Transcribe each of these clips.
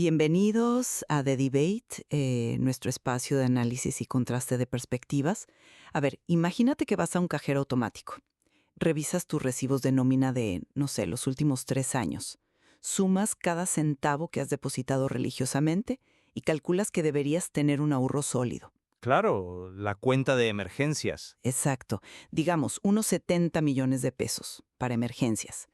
Bienvenidos a The Debate, nuestro espacio de análisis y contraste de perspectivas. A ver, imagínate que vas a un cajero automático. Revisas tus recibos de nómina de, no sé, los últimos 3 años. Sumas cada centavo que has depositado religiosamente y calculas que deberías tener un ahorro sólido. Claro, la cuenta de emergencias. Exacto, digamos, unos 70 millones de pesos para emergencias.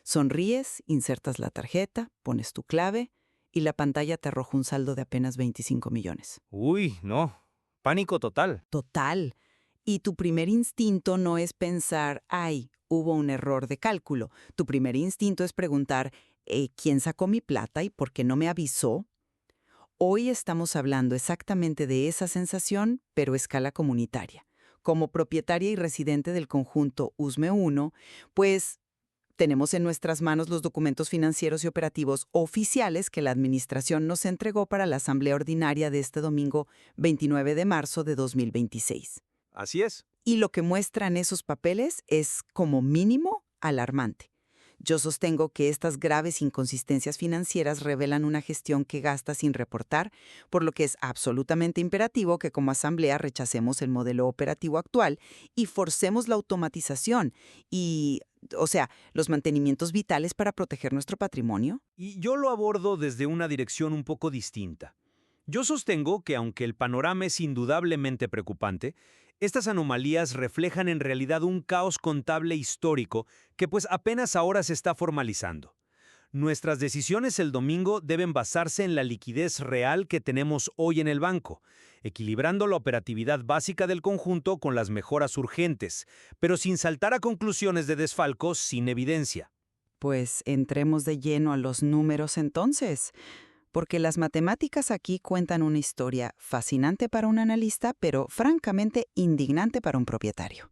Sonríes, insertas la tarjeta, pones tu clave y la pantalla te arroja un saldo de apenas 25 millones. Uy, no. Pánico total. Total. Y tu primer instinto no es pensar, ay, hubo un error de cálculo. Tu primer instinto es preguntar, ¿quién sacó mi plata y por qué no me avisó? Hoy estamos hablando exactamente de esa sensación, pero a escala comunitaria. Como propietaria y residente del conjunto USME 1, pues tenemos en nuestras manos los documentos financieros y operativos oficiales que la Administración nos entregó para la Asamblea Ordinaria de este domingo 29 de marzo de 2026. Así es. Y lo que muestran esos papeles es, como mínimo, alarmante. Yo sostengo que estas graves inconsistencias financieras revelan una gestión que gasta sin reportar, por lo que es absolutamente imperativo que como Asamblea rechacemos el modelo operativo actual y forcemos la automatización y, o sea, los mantenimientos vitales para proteger nuestro patrimonio. Y yo lo abordo desde una dirección un poco distinta. Yo sostengo que aunque el panorama es indudablemente preocupante, estas anomalías reflejan en realidad un caos contable histórico que pues apenas ahora se está formalizando. Nuestras decisiones el domingo deben basarse en la liquidez real que tenemos hoy en el banco, equilibrando la operatividad básica del conjunto con las mejoras urgentes, pero sin saltar a conclusiones de desfalcos sin evidencia. Pues entremos de lleno a los números entonces, porque las matemáticas aquí cuentan una historia fascinante para un analista, pero francamente indignante para un propietario.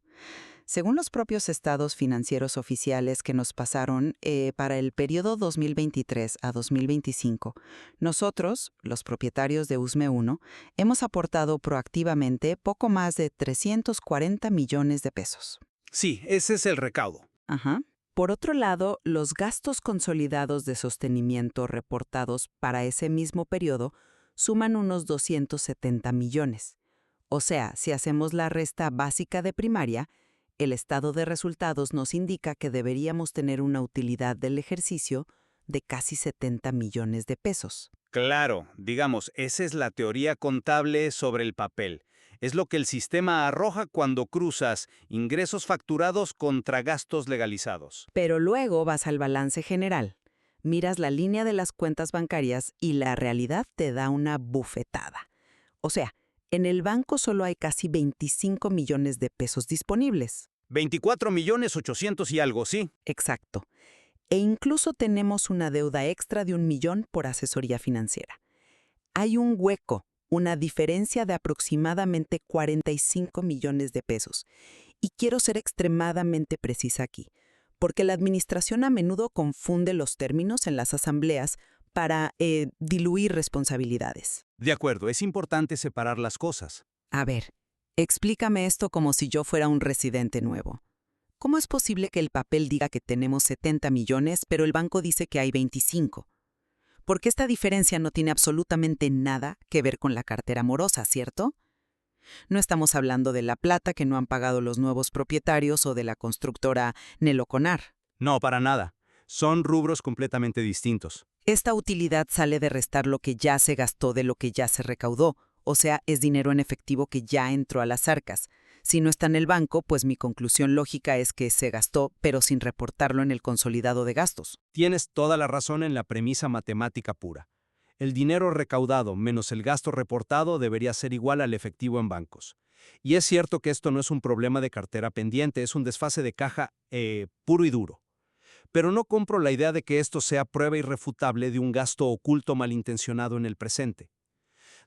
Según los propios estados financieros oficiales que nos pasaron para el periodo 2023 a 2025, nosotros, los propietarios de USME 1, hemos aportado proactivamente poco más de 340 millones de pesos. Sí, ese es el recaudo. Ajá. Por otro lado, los gastos consolidados de sostenimiento reportados para ese mismo periodo suman unos 270 millones. O sea, si hacemos la resta básica de primaria, el estado de resultados nos indica que deberíamos tener una utilidad del ejercicio de casi 70 millones de pesos. Claro, digamos, esa es la teoría contable sobre el papel. Es lo que el sistema arroja cuando cruzas ingresos facturados contra gastos legalizados. Pero luego vas al balance general, miras la línea de las cuentas bancarias y la realidad te da una bufetada. O sea, en el banco solo hay casi 25 millones de pesos disponibles. 24.800.000 y algo, sí. Exacto. E incluso tenemos una deuda extra de 1 millón por asesoría financiera. Hay un hueco, una diferencia de aproximadamente 45 millones de pesos. Y quiero ser extremadamente precisa aquí, porque la administración a menudo confunde los términos en las asambleas para diluir responsabilidades. De acuerdo, es importante separar las cosas. A ver, explícame esto como si yo fuera un residente nuevo. ¿Cómo es posible que el papel diga que tenemos 70 millones, pero el banco dice que hay 25? Porque esta diferencia no tiene absolutamente nada que ver con la cartera morosa, ¿cierto? No estamos hablando de la plata que no han pagado los nuevos propietarios o de la constructora Neloconar. No, para nada. Son rubros completamente distintos. Esta utilidad sale de restar lo que ya se gastó de lo que ya se recaudó, o sea, es dinero en efectivo que ya entró a las arcas. Si no está en el banco, pues mi conclusión lógica es que se gastó, pero sin reportarlo en el consolidado de gastos. Tienes toda la razón en la premisa matemática pura. El dinero recaudado menos el gasto reportado debería ser igual al efectivo en bancos. Y es cierto que esto no es un problema de cartera pendiente, es un desfase de caja puro y duro. Pero no compro la idea de que esto sea prueba irrefutable de un gasto oculto malintencionado en el presente.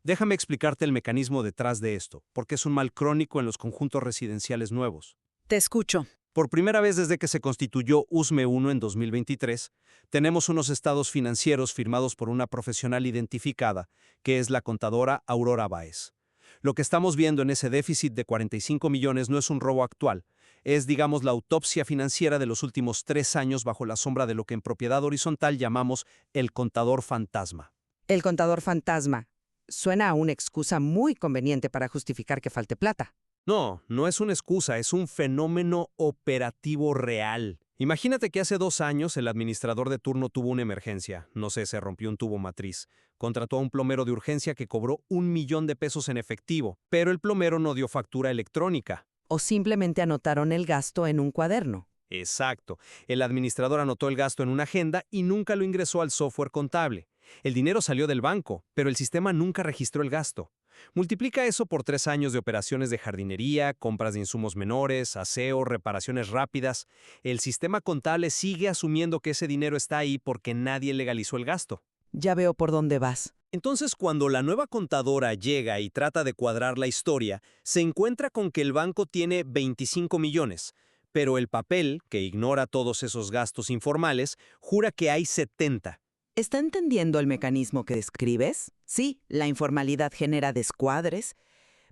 Déjame explicarte el mecanismo detrás de esto, porque es un mal crónico en los conjuntos residenciales nuevos. Te escucho. Por primera vez desde que se constituyó USME 1 en 2023, tenemos unos estados financieros firmados por una profesional identificada, que es la contadora Aurora Báez. Lo que estamos viendo en ese déficit de 45 millones no es un robo actual, es, digamos, la autopsia financiera de los últimos 3 años bajo la sombra de lo que en propiedad horizontal llamamos el contador fantasma. El contador fantasma suena a una excusa muy conveniente para justificar que falte plata. No, no es una excusa, es un fenómeno operativo real. Imagínate que hace 2 años el administrador de turno tuvo una emergencia. No sé, se rompió un tubo matriz. Contrató a un plomero de urgencia que cobró 1 millón de pesos en efectivo, pero el plomero no dio factura electrónica. O simplemente anotaron el gasto en un cuaderno. Exacto. El administrador anotó el gasto en una agenda y nunca lo ingresó al software contable. El dinero salió del banco, pero el sistema nunca registró el gasto. Multiplica eso por 3 años de operaciones de jardinería, compras de insumos menores, aseo, reparaciones rápidas. El sistema contable sigue asumiendo que ese dinero está ahí porque nadie legalizó el gasto. Ya veo por dónde vas. Entonces, cuando la nueva contadora llega y trata de cuadrar la historia, se encuentra con que el banco tiene 25 millones, pero el papel, que ignora todos esos gastos informales, jura que hay 70. ¿Está entendiendo el mecanismo que describes? Sí, la informalidad genera descuadres,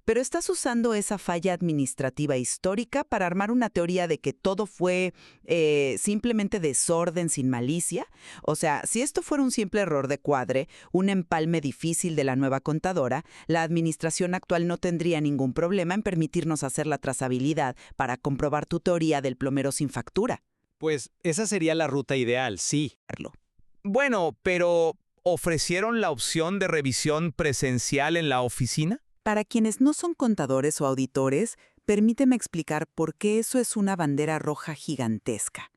pero estás usando esa falla administrativa histórica para armar una teoría de que todo fue simplemente desorden sin malicia. O sea, si esto fuera un simple error de cuadre, un empalme difícil de la nueva contadora, la administración actual no tendría ningún problema en permitirnos hacer la trazabilidad para comprobar tu teoría del plomero sin factura. Pues esa sería la ruta ideal, sí. Bueno, pero ¿ofrecieron la opción de revisión presencial en la oficina? Para quienes no son contadores o auditores, permíteme explicar por qué eso es una bandera roja gigantesca.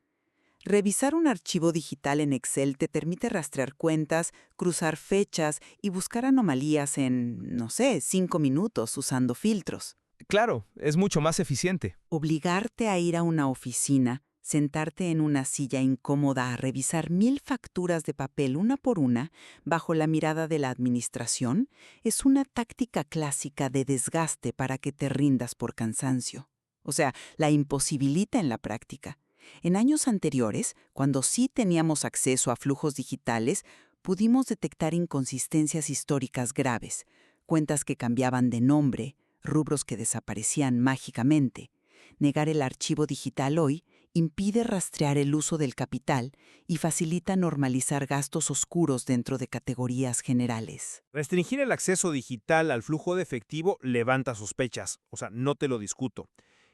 Revisar un archivo digital en Excel te permite rastrear cuentas, cruzar fechas y buscar anomalías en, no sé, 5 minutos usando filtros. Claro, es mucho más eficiente. Obligarte a ir a una oficina, sentarte en una silla incómoda a revisar 1000 facturas de papel una por una, bajo la mirada de la administración, es una táctica clásica de desgaste para que te rindas por cansancio. O sea, la imposibilita en la práctica. En años anteriores, cuando sí teníamos acceso a flujos digitales, pudimos detectar inconsistencias históricas graves, cuentas que cambiaban de nombre, rubros que desaparecían mágicamente. Negar el archivo digital hoy impide rastrear el uso del capital y facilita normalizar gastos oscuros dentro de categorías generales. Restringir el acceso digital al flujo de efectivo levanta sospechas, o sea, no te lo discuto.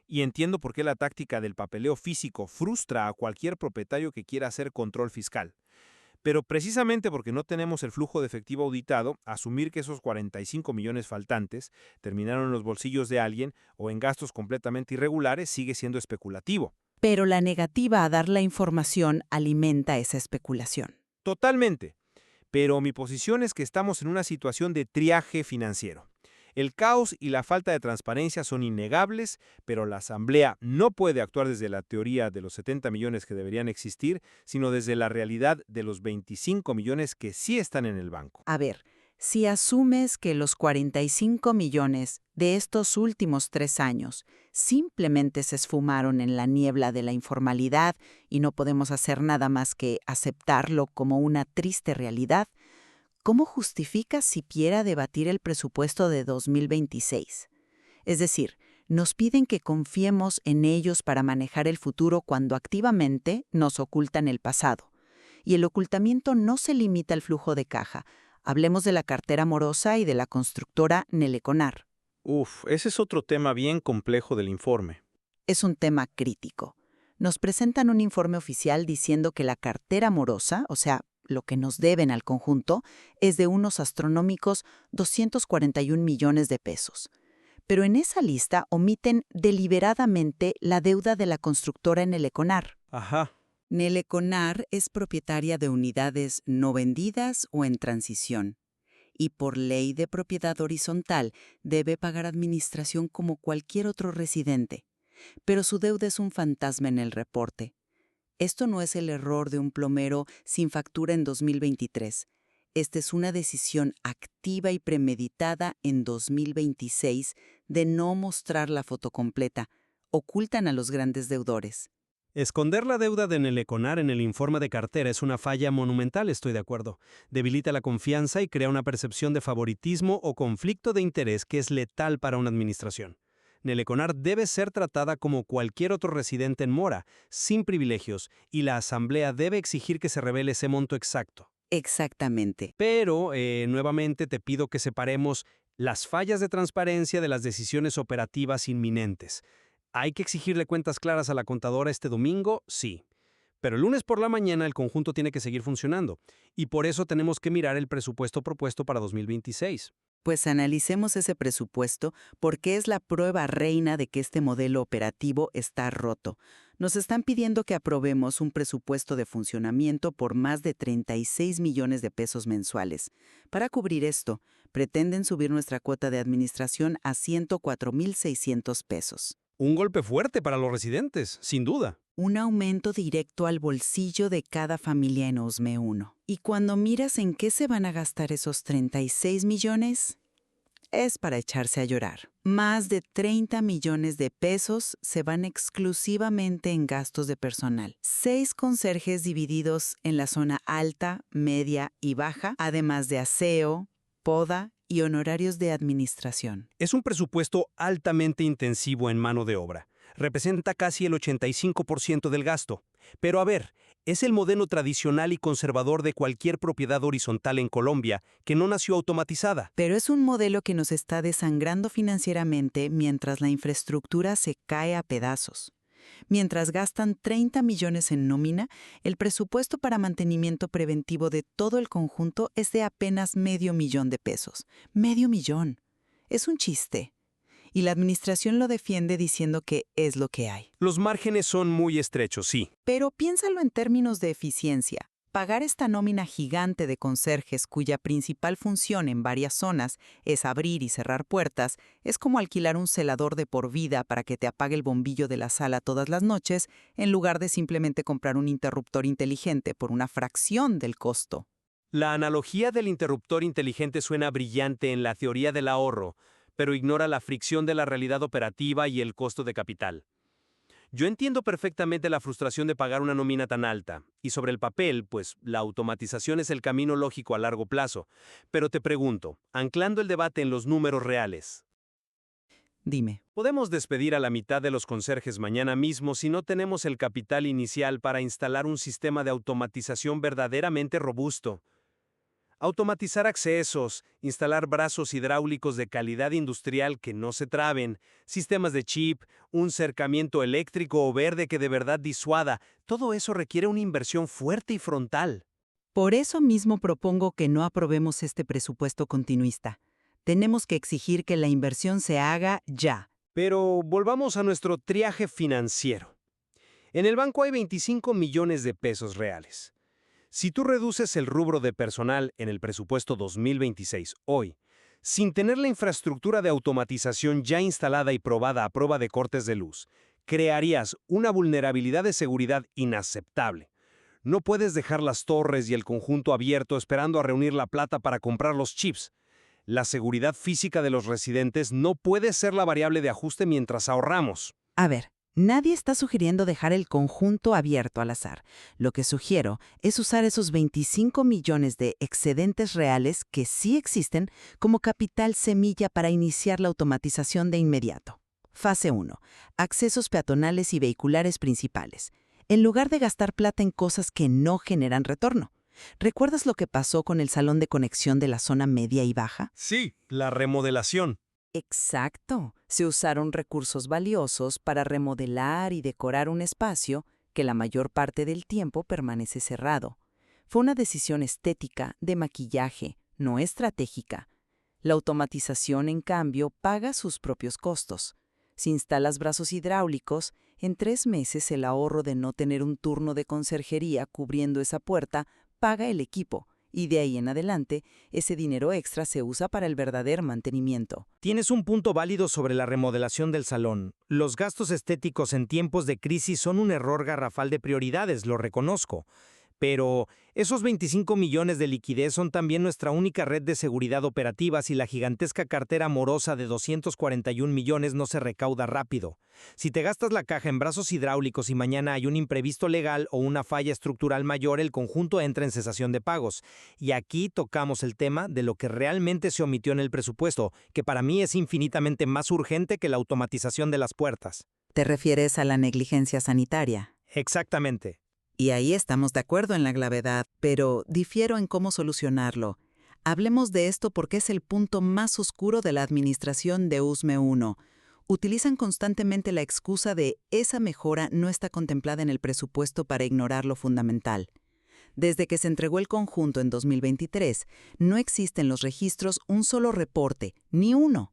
Y entiendo por qué la táctica del papeleo físico frustra a cualquier propietario que quiera hacer control fiscal. Pero precisamente porque no tenemos el flujo de efectivo auditado, asumir que esos 45 millones faltantes terminaron en los bolsillos de alguien o en gastos completamente irregulares sigue siendo especulativo. Pero la negativa a dar la información alimenta esa especulación. Totalmente. Pero mi posición es que estamos en una situación de triaje financiero. El caos y la falta de transparencia son innegables, pero la Asamblea no puede actuar desde la teoría de los 70 millones que deberían existir, sino desde la realidad de los 25 millones que sí están en el banco. A ver, si asumes que los 45 millones de estos últimos 3 años simplemente se esfumaron en la niebla de la informalidad y no podemos hacer nada más que aceptarlo como una triste realidad, ¿cómo justificas siquiera debatir el presupuesto de 2026? Es decir, nos piden que confiemos en ellos para manejar el futuro cuando activamente nos ocultan el pasado. Y el ocultamiento no se limita al flujo de caja. Hablemos de la cartera morosa y de la constructora Neleconar. Ese es otro tema bien complejo del informe. Es un tema crítico. Nos presentan un informe oficial diciendo que la cartera morosa, o sea, lo que nos deben al conjunto, es de unos astronómicos 241 millones de pesos. Pero en esa lista omiten deliberadamente la deuda de la constructora Neleconar. Ajá. Neleconar es propietaria de unidades no vendidas o en transición, y por ley de propiedad horizontal debe pagar administración como cualquier otro residente. Pero su deuda es un fantasma en el reporte. Esto no es el error de un plomero sin factura en 2023. Esta es una decisión activa y premeditada en 2026 de no mostrar la foto completa. Ocultan a los grandes deudores. Esconder la deuda de Neleconar en el informe de cartera es una falla monumental, estoy de acuerdo. Debilita la confianza y crea una percepción de favoritismo o conflicto de interés que es letal para una administración. Neleconar debe ser tratada como cualquier otro residente en mora, sin privilegios, y la Asamblea debe exigir que se revele ese monto exacto. Exactamente. Pero, nuevamente, te pido que separemos las fallas de transparencia de las decisiones operativas inminentes. ¿Hay que exigirle cuentas claras a la contadora este domingo? Sí. Pero el lunes por la mañana el conjunto tiene que seguir funcionando. Y por eso tenemos que mirar el presupuesto propuesto para 2026. Pues analicemos ese presupuesto porque es la prueba reina de que este modelo operativo está roto. Nos están pidiendo que aprobemos un presupuesto de funcionamiento por más de 36 millones de pesos mensuales. Para cubrir esto, pretenden subir nuestra cuota de administración a 104,600 pesos. Un golpe fuerte para los residentes, sin duda. Un aumento directo al bolsillo de cada familia en OSME 1. Y cuando miras en qué se van a gastar esos 36 millones, es para echarse a llorar. Más de 30 millones de pesos se van exclusivamente en gastos de personal. 6 conserjes divididos en la zona alta, media y baja, además de aseo, poda y honorarios de administración. Es un presupuesto altamente intensivo en mano de obra. Representa casi el 85% del gasto. Pero a ver, es el modelo tradicional y conservador de cualquier propiedad horizontal en Colombia que no nació automatizada. Pero es un modelo que nos está desangrando financieramente mientras la infraestructura se cae a pedazos. Mientras gastan 30 millones en nómina, el presupuesto para mantenimiento preventivo de todo el conjunto es de apenas $500,000 de pesos. $500,000. Es un chiste. Y la administración lo defiende diciendo que es lo que hay. Los márgenes son muy estrechos, sí. Pero piénsalo en términos de eficiencia. Pagar esta nómina gigante de conserjes cuya principal función en varias zonas es abrir y cerrar puertas es como alquilar un celador de por vida para que te apague el bombillo de la sala todas las noches en lugar de simplemente comprar un interruptor inteligente por una fracción del costo. La analogía del interruptor inteligente suena brillante en la teoría del ahorro, pero ignora la fricción de la realidad operativa y el costo de capital. Yo entiendo perfectamente la frustración de pagar una nómina tan alta, y sobre el papel, pues la automatización es el camino lógico a largo plazo. Pero te pregunto, anclando el debate en los números reales, Dime. ¿podemos despedir a la mitad de los conserjes mañana mismo si no tenemos el capital inicial para instalar un sistema de automatización verdaderamente robusto? Automatizar accesos, instalar brazos hidráulicos de calidad industrial que no se traben, sistemas de chip, un cercamiento eléctrico o verde que de verdad disuada, todo eso requiere una inversión fuerte y frontal. Por eso mismo propongo que no aprobemos este presupuesto continuista. Tenemos que exigir que la inversión se haga ya. Pero volvamos a nuestro triaje financiero. En el banco hay 25 millones de pesos reales. Si tú reduces el rubro de personal en el presupuesto 2026 hoy, sin tener la infraestructura de automatización ya instalada y probada a prueba de cortes de luz, crearías una vulnerabilidad de seguridad inaceptable. No puedes dejar las torres y el conjunto abierto esperando a reunir la plata para comprar los chips. La seguridad física de los residentes no puede ser la variable de ajuste mientras ahorramos. A ver, nadie está sugiriendo dejar el conjunto abierto al azar. Lo que sugiero es usar esos 25 millones de excedentes reales que sí existen como capital semilla para iniciar la automatización de inmediato. Fase 1. Accesos peatonales y vehiculares principales. En lugar de gastar plata en cosas que no generan retorno. ¿Recuerdas lo que pasó con el salón de conexión de la zona media y baja? Sí, la remodelación. Exacto. Se usaron recursos valiosos para remodelar y decorar un espacio que la mayor parte del tiempo permanece cerrado. Fue una decisión estética de maquillaje, no estratégica. La automatización, en cambio, paga sus propios costos. Si instalas brazos hidráulicos, en 3 meses el ahorro de no tener un turno de conserjería cubriendo esa puerta paga el equipo. Y de ahí en adelante, ese dinero extra se usa para el verdadero mantenimiento. Tienes un punto válido sobre la remodelación del salón. Los gastos estéticos en tiempos de crisis son un error garrafal de prioridades, lo reconozco. Pero esos 25 millones de liquidez son también nuestra única red de seguridad operativa si la gigantesca cartera morosa de 241 millones no se recauda rápido. Si te gastas la caja en brazos hidráulicos y mañana hay un imprevisto legal o una falla estructural mayor, el conjunto entra en cesación de pagos. Y aquí tocamos el tema de lo que realmente se omitió en el presupuesto, que para mí es infinitamente más urgente que la automatización de las puertas. ¿Te refieres a la negligencia sanitaria? Exactamente. Y ahí estamos de acuerdo en la gravedad, pero difiero en cómo solucionarlo. Hablemos de esto porque es el punto más oscuro de la administración de USME 1. Utilizan constantemente la excusa de esa mejora no está contemplada en el presupuesto para ignorar lo fundamental. Desde que se entregó el conjunto en 2023, no existe en los registros un solo reporte, ni uno,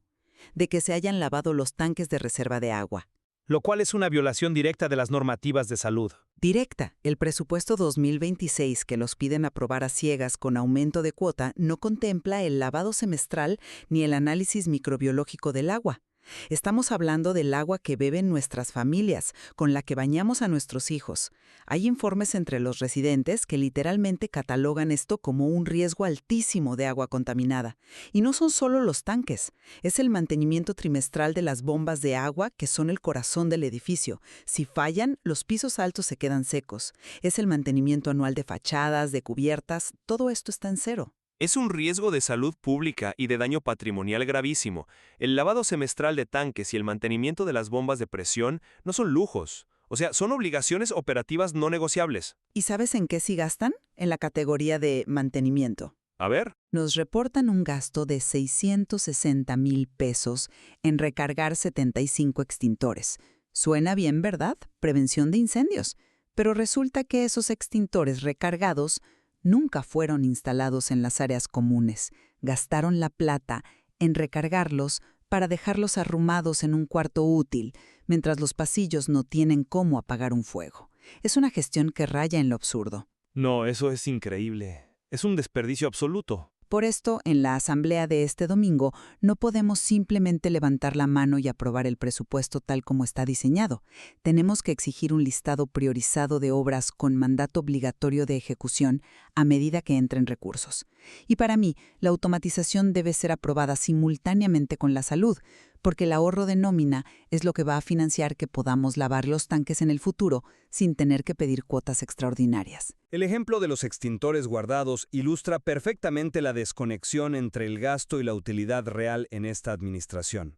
de que se hayan lavado los tanques de reserva de agua. Lo cual es una violación directa de las normativas de salud. Directa, el presupuesto 2026 que los piden aprobar a ciegas con aumento de cuota no contempla el lavado semestral ni el análisis microbiológico del agua. Estamos hablando del agua que beben nuestras familias, con la que bañamos a nuestros hijos. Hay informes entre los residentes que literalmente catalogan esto como un riesgo altísimo de agua contaminada. Y no son solo los tanques, es el mantenimiento trimestral de las bombas de agua que son el corazón del edificio. Si fallan, los pisos altos se quedan secos. Es el mantenimiento anual de fachadas, de cubiertas, todo esto está en cero. Es un riesgo de salud pública y de daño patrimonial gravísimo. El lavado semestral de tanques y el mantenimiento de las bombas de presión no son lujos. O sea, son obligaciones operativas no negociables. ¿Y sabes en qué sí gastan? En la categoría de mantenimiento. A ver, Nos reportan un gasto de 660,000 pesos en recargar 75 extintores. Suena bien, ¿verdad? Prevención de incendios. Pero resulta que esos extintores recargados nunca fueron instalados en las áreas comunes. Gastaron la plata en recargarlos para dejarlos arrumados en un cuarto útil, mientras los pasillos no tienen cómo apagar un fuego. Es una gestión que raya en lo absurdo. no, eso es increíble. Es un desperdicio absoluto. Por esto, en la asamblea de este domingo, no podemos simplemente levantar la mano y aprobar el presupuesto tal como está diseñado. Tenemos que exigir un listado priorizado de obras con mandato obligatorio de ejecución a medida que entren recursos. Y para mí, la automatización debe ser aprobada simultáneamente con la salud, porque el ahorro de nómina es lo que va a financiar que podamos lavar los tanques en el futuro sin tener que pedir cuotas extraordinarias. El ejemplo de los extintores guardados ilustra perfectamente la desconexión entre el gasto y la utilidad real en esta administración.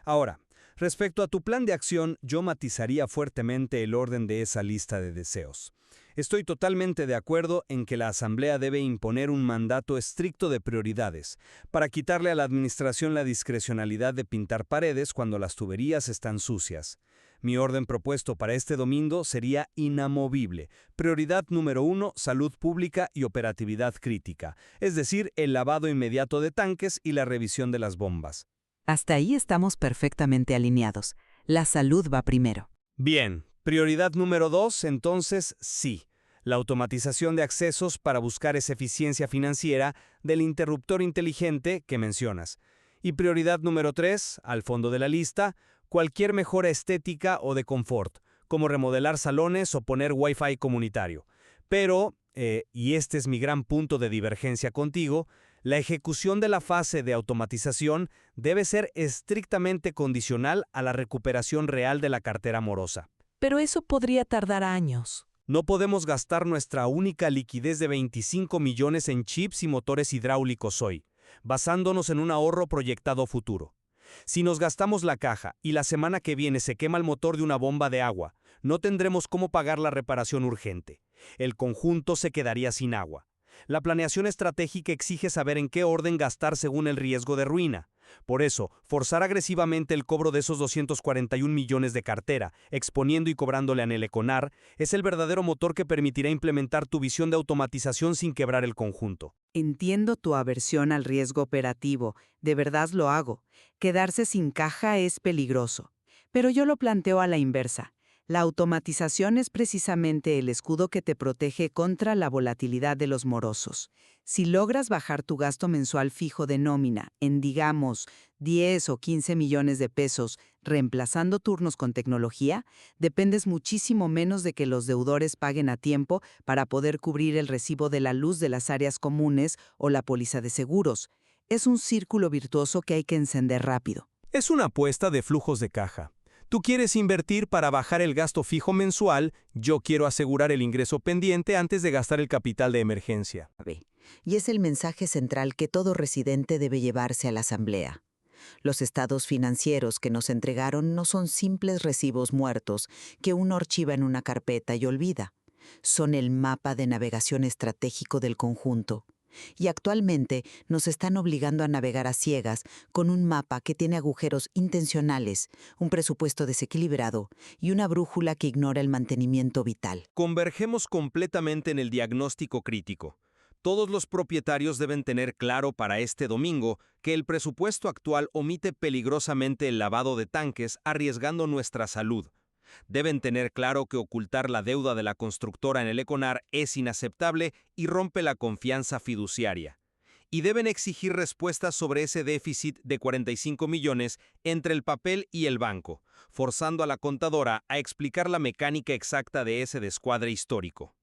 Ahora, respecto a tu plan de acción, yo matizaría fuertemente el orden de esa lista de deseos. Estoy totalmente de acuerdo en que la Asamblea debe imponer un mandato estricto de prioridades, para quitarle a la Administración la discrecionalidad de pintar paredes cuando las tuberías están sucias. Mi orden propuesto para este domingo sería inamovible. Prioridad número 1, salud pública y operatividad crítica, es decir, el lavado inmediato de tanques y la revisión de las bombas. Hasta ahí estamos perfectamente alineados. La salud va primero. Bien, prioridad número 2, entonces, sí. La automatización de accesos para buscar esa eficiencia financiera del interruptor inteligente que mencionas. Y prioridad número 3, al fondo de la lista, cualquier mejora estética o de confort, como remodelar salones o poner Wi-Fi comunitario. Pero, y este es mi gran punto de divergencia contigo, la ejecución de la fase de automatización debe ser estrictamente condicional a la recuperación real de la cartera morosa. Pero eso podría tardar años. No podemos gastar nuestra única liquidez de 25 millones en chips y motores hidráulicos hoy, basándonos en un ahorro proyectado futuro. Si nos gastamos la caja y la semana que viene se quema el motor de una bomba de agua, no tendremos cómo pagar la reparación urgente. El conjunto se quedaría sin agua. La planeación estratégica exige saber en qué orden gastar según el riesgo de ruina. Por eso, forzar agresivamente el cobro de esos 241 millones de cartera, exponiendo y cobrándole a Neleconar, es el verdadero motor que permitirá implementar tu visión de automatización sin quebrar el conjunto. Entiendo tu aversión al riesgo operativo, de verdad lo hago. Quedarse sin caja es peligroso. Pero yo lo planteo a la inversa. La automatización es precisamente el escudo que te protege contra la volatilidad de los morosos. Si logras bajar tu gasto mensual fijo de nómina en, digamos, 10 o 15 millones de pesos, reemplazando turnos con tecnología, dependes muchísimo menos de que los deudores paguen a tiempo para poder cubrir el recibo de la luz de las áreas comunes o la póliza de seguros. Es un círculo virtuoso que hay que encender rápido. Es una apuesta de flujos de caja. Tú quieres invertir para bajar el gasto fijo mensual, yo quiero asegurar el ingreso pendiente antes de gastar el capital de emergencia. Y es el mensaje central que todo residente debe llevarse a la asamblea. Los estados financieros que nos entregaron no son simples recibos muertos que uno archiva en una carpeta y olvida. Son el mapa de navegación estratégico del conjunto. Y actualmente nos están obligando a navegar a ciegas con un mapa que tiene agujeros intencionales, un presupuesto desequilibrado y una brújula que ignora el mantenimiento vital. Convergemos completamente en el diagnóstico crítico. Todos los propietarios deben tener claro para este domingo que el presupuesto actual omite peligrosamente el lavado de tanques, arriesgando nuestra salud. Deben tener claro que ocultar la deuda de la constructora en el Econar es inaceptable y rompe la confianza fiduciaria. Y deben exigir respuestas sobre ese déficit de 45 millones entre el papel y el banco, forzando a la contadora a explicar la mecánica exacta de ese descuadre histórico.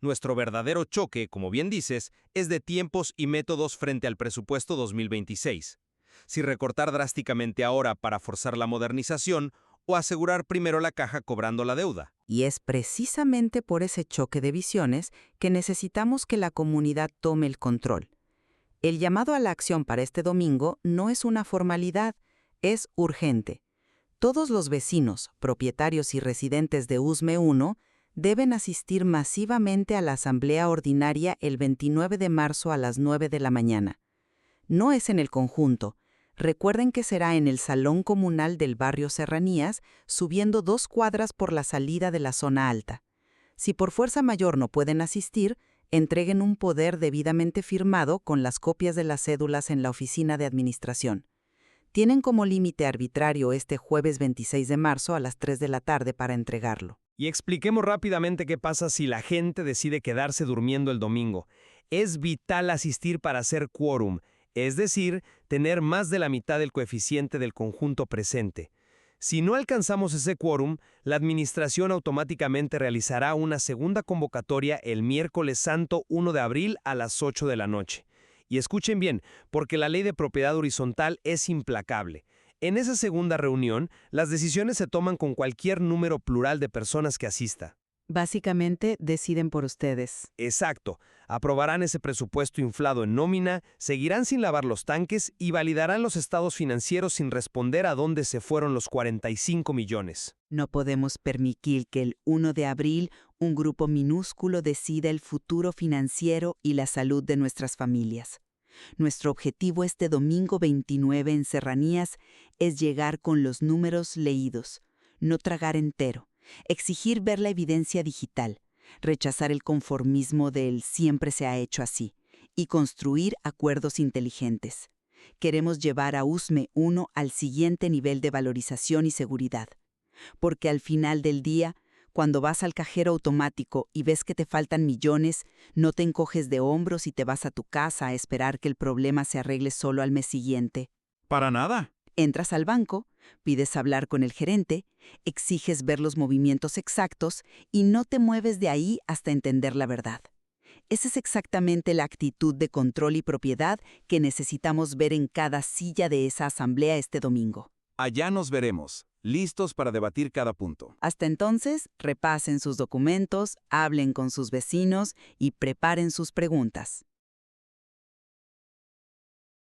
Nuestro verdadero choque, como bien dices, es de tiempos y métodos frente al presupuesto 2026. Si recortar drásticamente ahora para forzar la modernización o asegurar primero la caja cobrando la deuda. Y es precisamente por ese choque de visiones que necesitamos que la comunidad tome el control. El llamado a la acción para este domingo no es una formalidad, es urgente. Todos los vecinos, propietarios y residentes de USME 1 deben asistir masivamente a la asamblea ordinaria el 29 de marzo a las 9 de la mañana. No es en el conjunto. Recuerden que será en el Salón Comunal del barrio Serranías, subiendo 2 cuadras por la salida de la zona alta. Si por fuerza mayor no pueden asistir, entreguen un poder debidamente firmado con las copias de las cédulas en la oficina de administración. Tienen como límite arbitrario este jueves 26 de marzo a las 3 de la tarde para entregarlo. Y expliquemos rápidamente qué pasa si la gente decide quedarse durmiendo el domingo. Es vital asistir para hacer quórum, es decir, tener más de la mitad del coeficiente del conjunto presente. Si no alcanzamos ese quórum, la administración automáticamente realizará una segunda convocatoria el miércoles santo 1 de abril a las 8 de la noche. Y escuchen bien, porque la ley de propiedad horizontal es implacable. En esa segunda reunión, las decisiones se toman con cualquier número plural de personas que asista. Básicamente, deciden por ustedes. Exacto. Aprobarán ese presupuesto inflado en nómina, seguirán sin lavar los tanques y validarán los estados financieros sin responder a dónde se fueron los 45 millones. No podemos permitir que el 1 de abril un grupo minúsculo decida el futuro financiero y la salud de nuestras familias. Nuestro objetivo este domingo 29 en Serranías es llegar con los números leídos, no tragar entero, exigir ver la evidencia digital, rechazar el conformismo del siempre se ha hecho así y construir acuerdos inteligentes. Queremos llevar a USME 1 al siguiente nivel de valorización y seguridad, porque al final del día, cuando vas al cajero automático y ves que te faltan millones, no te encoges de hombros y te vas a tu casa a esperar que el problema se arregle solo al mes siguiente. Para nada. Entras al banco, pides hablar con el gerente, exiges ver los movimientos exactos y no te mueves de ahí hasta entender la verdad. Esa es exactamente la actitud de control y propiedad que necesitamos ver en cada silla de esa asamblea este domingo. Allá nos veremos, listos para debatir cada punto. Hasta entonces, repasen sus documentos, hablen con sus vecinos y preparen sus preguntas.